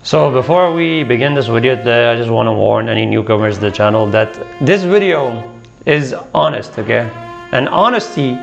So before we begin this video today, I just want to warn any newcomers to the channel that this video is honest, okay? And honesty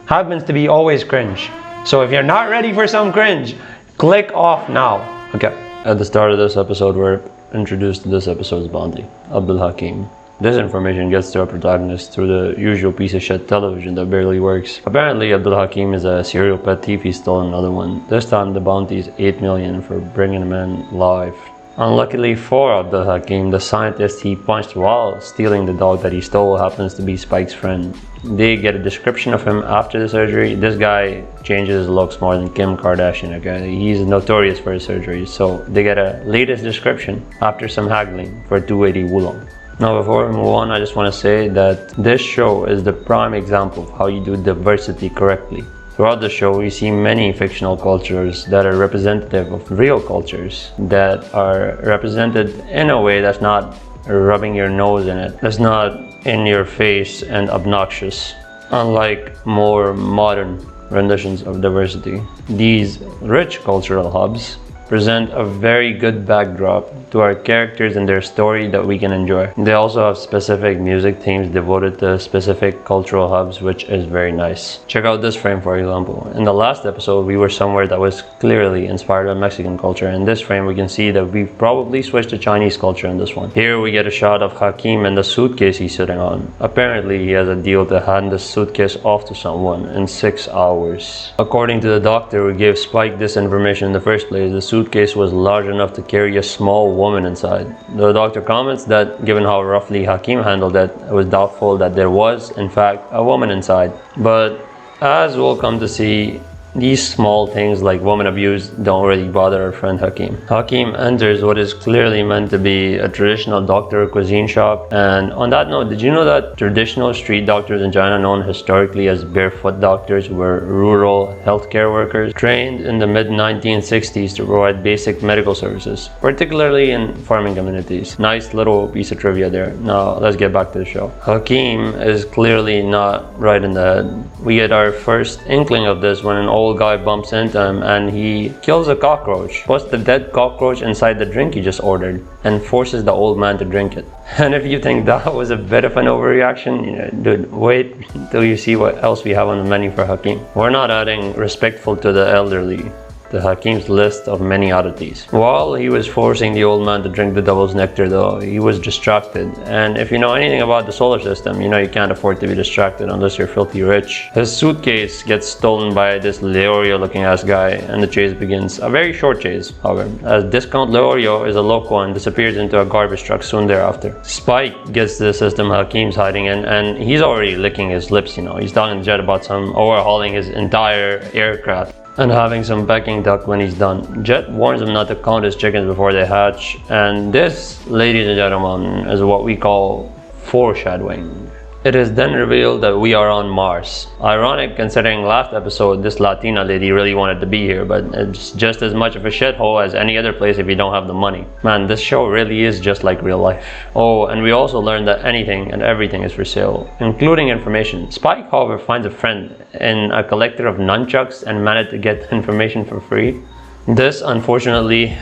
happens to be always cringe. So if you're not ready for some cringe, click off now, okay? At the start of this episode, we're introduced to this episode's bounty, Abdul Hakim. This information gets to our protagonist through the usual piece of shit television that barely works. Apparently, Abdul Hakim is a serial pet thief. He stole another one. This time, the bounty is 8 million for bringing him in live. Unluckily for Abdul Hakim, the scientist he punched while stealing the dog that he stole happens to be Spike's friend. They get a description of him after the surgery. This guy changes his looks more than Kim Kardashian, okay? He's notorious for his surgeries, so they get a latest description after some haggling for 280 wulong. Now before we move on, I just want to say that this show is the prime example of how you do diversity correctly. Throughout the show, we see many fictional cultures that are representative of real cultures, that are represented in a way that's not rubbing your nose in it, that's not in your face and obnoxious, unlike more modern renditions of diversity. These rich cultural hubs present a very good backdrop to our characters and their story that we can enjoy. They also have specific music themes devoted to specific cultural hubs, which is very nice. Check out this frame, for example. In the last episode, we were somewhere that was clearly inspired by Mexican culture. In this frame, we can see that we've probably switched to Chinese culture in this one. Here we get a shot of Hakim and the suitcase he's sitting on. Apparently, he has a deal to hand the suitcase off to someone in 6 hours. According to the doctor who gave Spike this information in the first place, the suitcase was large enough to carry a small woman inside. The doctor comments that given how roughly Hakim handled it, it was doubtful that there was, in fact, a woman inside. But as we'll come to see, these small things like woman abuse don't really bother our friend Hakim. Hakim enters what is clearly meant to be a traditional doctor cuisine shop. And on that note, did you know that traditional street doctors in China, known historically as barefoot doctors, were rural healthcare workers trained in the mid-1960s to provide basic medical services, particularly in farming communities? Nice little piece of trivia there. Now let's get back to the show. Hakim is clearly not right in the head. We get our first inkling of this when an old guy bumps into him and he kills a cockroach, puts the dead cockroach inside the drink he just ordered, and forces the old man to drink it. And if you think that was a bit of an overreaction, dude, wait till you see what else we have on the menu for Hakim. We're not adding respectful to the elderly to Hakim's list of many oddities. While he was forcing the old man to drink the devil's nectar though, he was distracted. And if you know anything about the solar system, you know you can't afford to be distracted unless you're filthy rich. His suitcase gets stolen by this Leorio looking ass guy and the chase begins. A very short chase, however, as Discount Leorio is a loco and disappears into a garbage truck soon thereafter. Spike gets to the system Hakim's hiding in and he's already licking his lips, you know. He's talking to Jet about some overhauling his entire aircraft and having some Peking duck when he's done. Jet warns him not to count his chickens before they hatch, and this, ladies and gentlemen, is what we call foreshadowing. It is then revealed that we are on Mars. Ironic considering last episode this Latina lady really wanted to be here, but it's just as much of a shithole as any other place if you don't have the money. Man, this show really is just like real life. Oh, and we also learned that anything and everything is for sale, including information. Spike, however, finds a friend in a collector of nunchucks and managed to get information for free. This, unfortunately,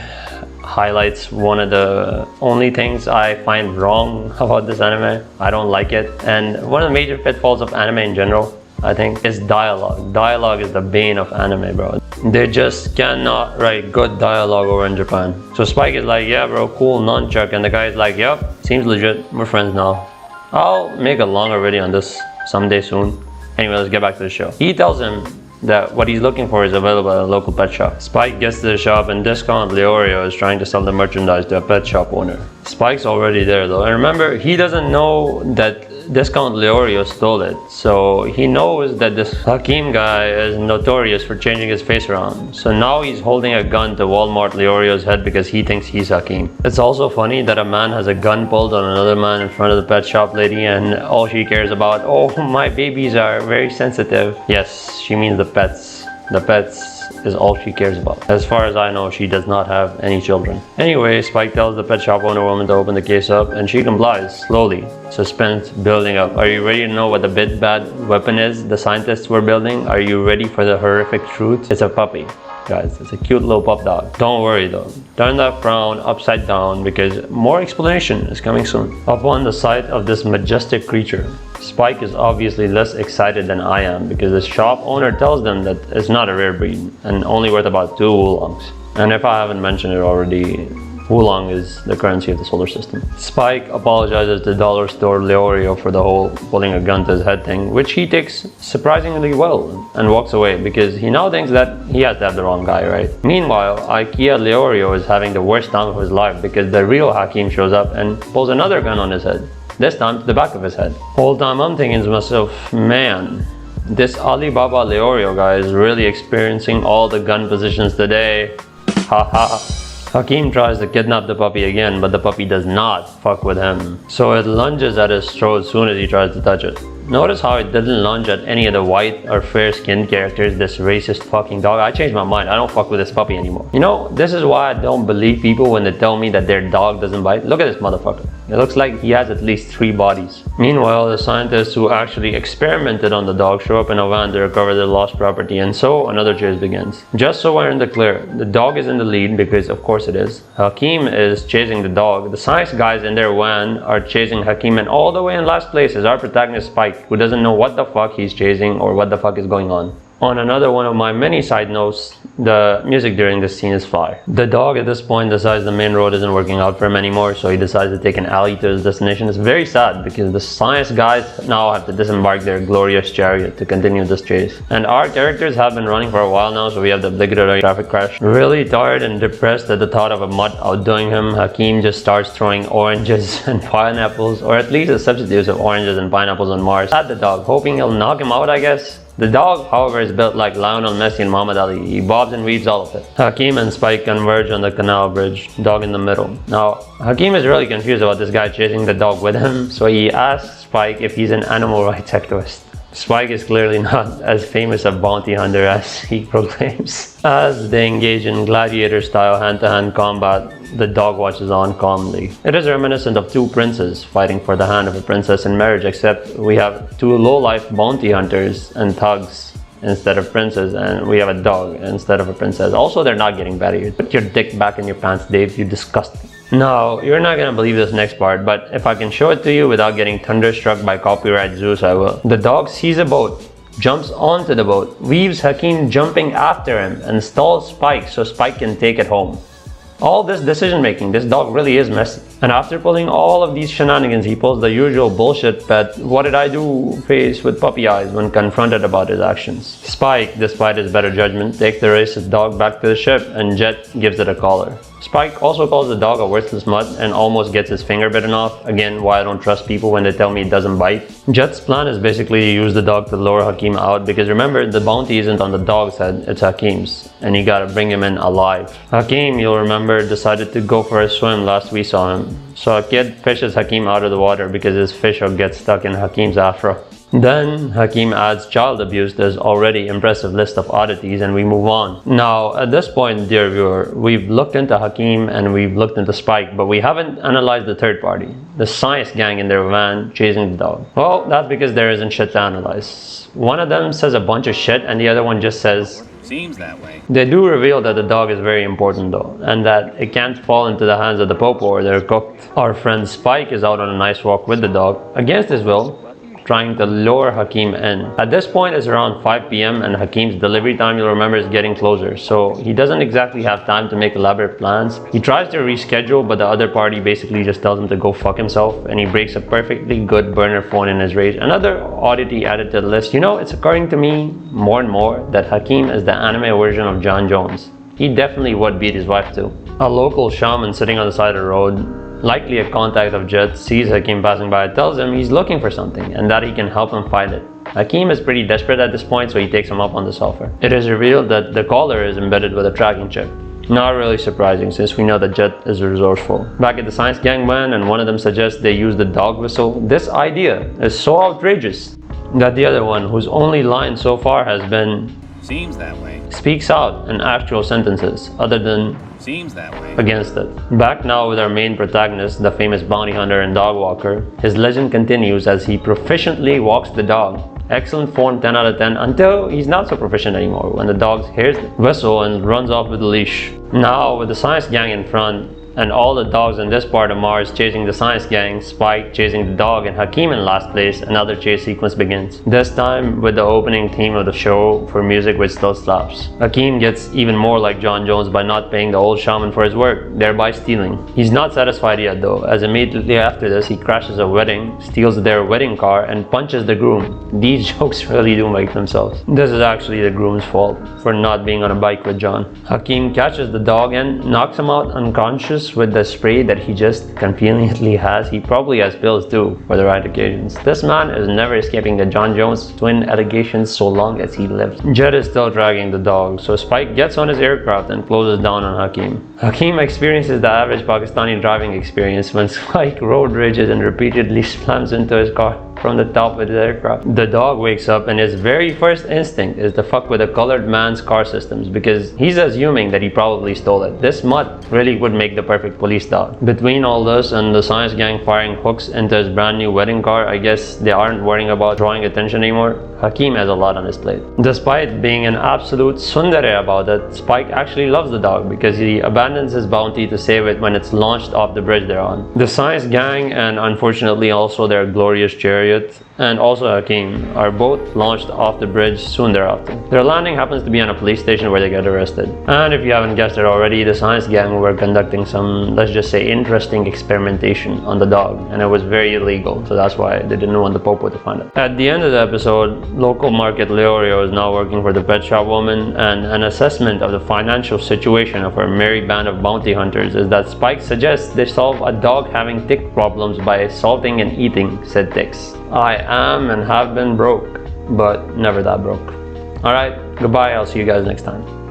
highlights one of the only things I find wrong about this anime. I don't like it. And one of the major pitfalls of anime in general, I think, is dialogue. Dialogue is the bane of anime, bro. They just cannot write good dialogue over in Japan. So Spike is like, yeah bro, cool nunchuck, and the guy is like, yep, seems legit, we're friends now. I'll make a longer video on this someday soon. Anyway, let's get back to the show. He tells him that what he's looking for is available at a local pet shop. Spike gets to the shop and Discount Leorio is trying to sell the merchandise to a pet shop owner. Spike's already there though, and remember, he doesn't know that Discount Leorio stole it, so he knows that this Hakim guy is notorious for changing his face around. So now he's holding a gun to Walmart Leorio's head because he thinks he's Hakim. It's also funny that a man has a gun pulled on another man in front of the pet shop lady and all she cares about, oh, my babies are very sensitive. Yes, she means the pets. The pets is all she cares about. As far as I know, she does not have any children. Anyway, Spike tells the pet shop owner woman to open the case up and she complies, slowly. Suspense building up. Are you ready to know what the big bad weapon is the scientists were building? Are you ready for the horrific truth? It's a puppy. guys. It's a cute little pup dog. Don't worry though. Turn that frown upside down because more explanation is coming soon. Upon the sight of this majestic creature, Spike is obviously less excited than I am because the shop owner tells them that it's not a rare breed and only worth about 2 oolongs. And if I haven't mentioned it already, oolong is the currency of the solar system. Spike apologizes to dollar store Leorio for the whole pulling a gun to his head thing, which he takes surprisingly well and walks away because he now thinks that he has to have the wrong guy, right? Meanwhile, IKEA Leorio is having the worst time of his life because the real Hakim shows up and pulls another gun on his head, this time to the back of his head. Whole time I'm thinking to myself, man, this Alibaba Leorio guy is really experiencing all the gun positions today. Haha. Hakim tries to kidnap the puppy again, but the puppy does not fuck with him. So it lunges at his throat as soon as he tries to touch it. Notice how it didn't lunge at any of the white or fair skinned characters, this racist fucking dog. I changed my mind. I don't fuck with this puppy anymore. You know, this is why I don't believe people when they tell me that their dog doesn't bite. Look at this motherfucker. It looks like he has at least 3 bodies. Meanwhile, the scientists who actually experimented on the dog show up in a van to recover their lost property, and so another chase begins. Just so we're in the clear, the dog is in the lead because of course it is. Hakim is chasing the dog. The science guys in their van are chasing Hakim, and all the way in last place is our protagonist Spike, who doesn't know what the fuck he's chasing or what the fuck is going on. On another one of my many side notes, the music during this scene is fire. The dog at this point decides the main road isn't working out for him anymore, so he decides to take an alley to his destination. It's very sad because the science guys now have to disembark their glorious chariot to continue this chase. And our characters have been running for a while now, so we have the obligatory traffic crash. Really tired and depressed at the thought of a mutt outdoing him, Hakim just starts throwing oranges and pineapples, or at least the substitutes of oranges and pineapples on Mars, at the dog, hoping he'll knock him out, I guess. The dog, however, is built like Lionel Messi and Muhammad Ali. He bobs and weaves all of it. Hakim and Spike converge on the canal bridge, dog in the middle. Now, Hakim is really confused about this guy chasing the dog with him, so he asks Spike if he's an animal rights activist. Spike is clearly not as famous a bounty hunter as he proclaims. As they engage in gladiator-style hand-to-hand combat, the dog watches on calmly. It is reminiscent of 2 princes fighting for the hand of a princess in marriage, except we have 2 low-life bounty hunters and thugs instead of princes, and we have a dog instead of a princess. Also, they're not getting better. You put your dick back in your pants, Dave, you disgusting. Now, you're not gonna believe this next part, but if I can show it to you without getting thunderstruck by copyright Zeus, I will. The dog sees a boat, jumps onto the boat, weaves Hakim jumping after him, and stalls Spike so Spike can take it home. All this decision making, this dog really is messy. And after pulling all of these shenanigans, he pulls the usual bullshit pet, what did I do face with puppy eyes when confronted about his actions. Spike, despite his better judgment, takes the racist dog back to the ship and Jet gives it a collar. Spike also calls the dog a worthless mutt and almost gets his finger bitten off. Again, why I don't trust people when they tell me it doesn't bite. Jet's plan is basically to use the dog to lure Hakim out because remember, the bounty isn't on the dog's head, it's Hakim's. And you gotta bring him in alive. Hakim, you'll remember, decided to go for a swim last we saw him. So a kid fishes Hakim out of the water because his fish hook gets stuck in Hakim's afro. Then Hakim adds child abuse to his already impressive list of oddities and we move on. Now at this point, dear viewer, we've looked into Hakim and we've looked into Spike, but we haven't analyzed the third party, the science gang in their van chasing the dog. Well, that's because there isn't shit to analyze. One of them says a bunch of shit and the other one just says seems that way. They do reveal that the dog is very important though, and that it can't fall into the hands of the popo or they're cooked. Our friend Spike is out on a nice walk with the dog, against his will, trying to lure Hakim in. At this point it's around 5 p.m. and Hakim's delivery time, you'll remember, is getting closer, so he doesn't exactly have time to make elaborate plans. He tries to reschedule, but the other party basically just tells him to go fuck himself, and he breaks a perfectly good burner phone in his rage. Another oddity added to the list. You know, it's occurring to me more and more that Hakim is the anime version of John Jones. He definitely would beat his wife too. A local shaman sitting on the side of the road, likely a contact of Jet, sees Hakim passing by, tells him he's looking for something and that he can help him find it. Hakim is pretty desperate at this point, so he takes him up on this offer. It is revealed that the collar is embedded with a tracking chip. Not really surprising since we know that Jet is resourceful. Back at the science gang van, and one of them suggests they use the dog whistle. This idea is so outrageous that the other one, whose only line so far has been seems that way, speaks out in actual sentences other than seems that way against it. Back now with our main protagonist, the famous bounty hunter and dog walker, his legend continues as he proficiently walks the dog. Excellent form, 10 out of 10, until he's not so proficient anymore when the dog hears the whistle and runs off with the leash. Now with the science gang in front, and all the dogs in this part of Mars chasing the science gang, Spike chasing the dog, and Hakeem in last place, another chase sequence begins. This time with the opening theme of the show for music which still slaps. Hakeem gets even more like John Jones by not paying the old shaman for his work, thereby stealing. He's not satisfied yet though, as immediately after this he crashes a wedding, steals their wedding car, and punches the groom. These jokes really do make themselves. This is actually the groom's fault for not being on a bike with John. Hakeem catches the dog and knocks him out unconscious with the spray that he just conveniently has. He probably has pills too for the right occasions. This man is never escaping the John Jones twin allegations so long as he lives. Jed is still dragging the dog, so Spike gets on his aircraft and closes down on Hakeem. Hakeem experiences the average Pakistani driving experience when Spike road rages and repeatedly slams into his car from the top of the aircraft. The dog wakes up and his very first instinct is to fuck with a colored man's car systems because he's assuming that he probably stole it. This mutt really would make the perfect police dog. Between all this and the science gang firing hooks into his brand new wedding car, I guess they aren't worrying about drawing attention anymore. Hakeem has a lot on his plate. Despite being an absolute tsundere about it, Spike actually loves the dog because he abandons his bounty to save it when it's launched off the bridge they're on. The science gang and unfortunately also their glorious chariot and also Hakeem are both launched off the bridge soon thereafter. Their landing happens to be on a police station where they get arrested. And if you haven't guessed it already, the science gang were conducting some, let's just say, interesting experimentation on the dog, and it was very illegal, so that's why they didn't want the popo to find it. At the end of the episode, local market Leorio is now working for the pet shop woman, and an assessment of the financial situation of her merry band of bounty hunters is that Spike suggests they solve a dog having tick problems by salting and eating said ticks. I am and have been broke, but never that broke. Alright, goodbye, I'll see you guys next time.